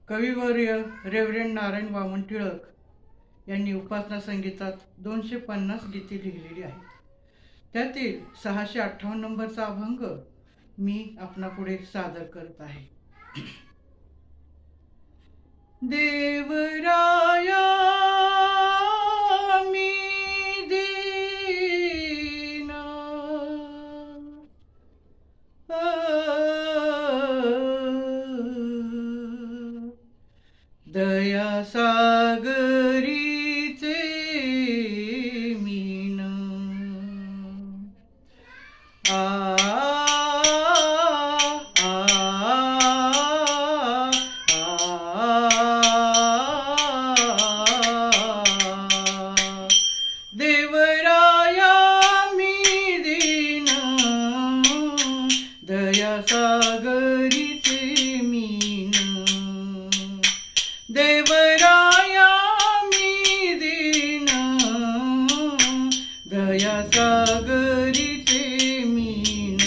कविवर्य रेव्हरेंड नारायण वामन टिळक यांनी उपासना संगीतात 250 गीते लिहिलेली आहेत. त्यातील 658 नंबरचा अभंग मी आपणापुढे सादर करत आहे. देवराया मी दीन, दया सागरीचे मीन, आ आ देवराया मी दीन, दया सागरीचे मीन, देवराया मी दीन, दया सागरीचे मीन,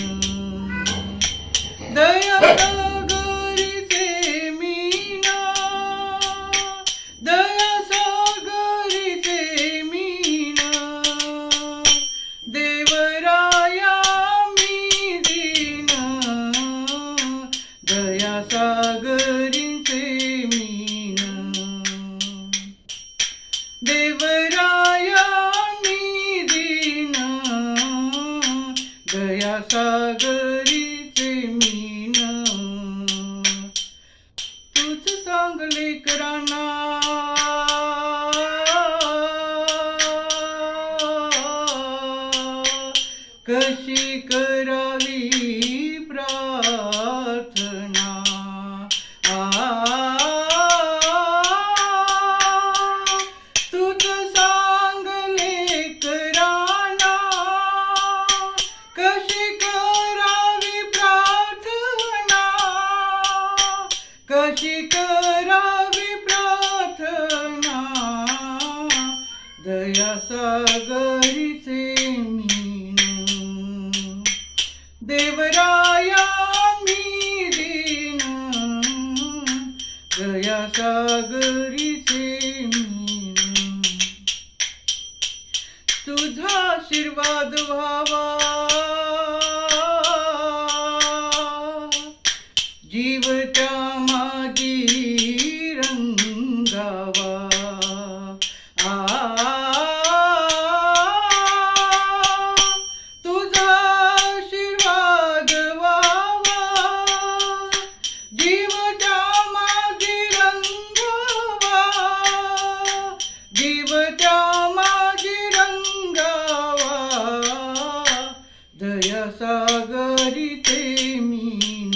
दया सागरीचे मीन, दया सागरीचे मीन, देवराया मी दीन, दया सागरीचे मीन, देवराया मी दीन, दया सागरीचे मीन. तूच सांग लेकरांना कशी करावी प्रार्थना, तूच सांग लेकरांना कशी करावी प्रार्थना, कशी करावी प्रार्थना, दया सागरीचे मीन, देवराया मी दीन, दया सागरीचे मीन. तुझा आशीर्वाद व्हावा जीव त्या मागी रंगावा, तुझा आशीर्वाद व्हावा जीव त्या मागी रंगावा, जीव त्या मागी रंगावा, दया सागरीचे मीन,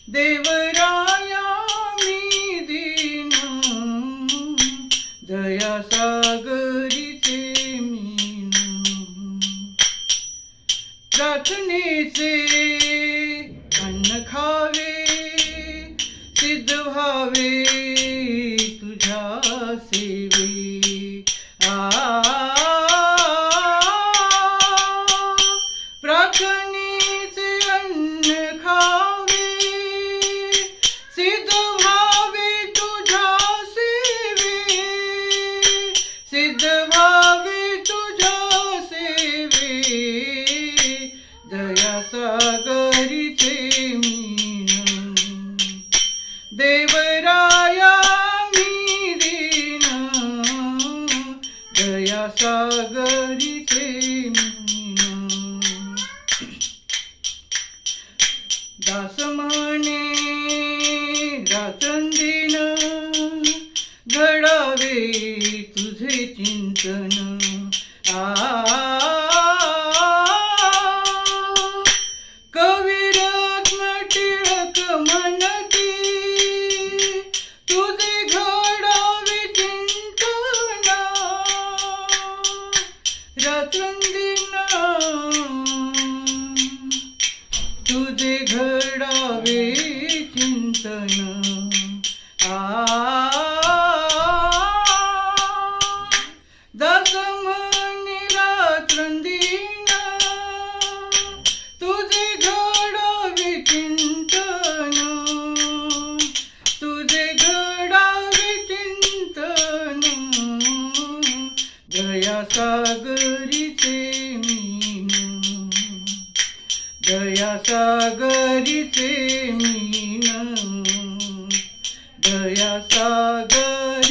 देवराया मी दीन, दया सागरीचे मीन. प्रार्थनेचे अन्न खावे सिद्ध व्हावे तुझ्या सेवे, प्रार्थनेचे अन्न खावे सिद्ध व्हावे तुझ्या सेवे, सिद्ध व्हावे तुझ्या सेवे, दया सागरीचे मीन, देवराया मी दीन, दया सागरीचे मीन. दास म्हणे रात्रंदिन घडावे तुझे चिंतन, कविरत्न टिळक म्हणती तुझे घडावे चिंतन, रात्रंदिन तुझे घडावे चिंतन, दास म्हणे रात्रंदिन तुझे घडावे चिंतन, सागरीचे मीन, दया सागरीचे मीन, दया सागरीचे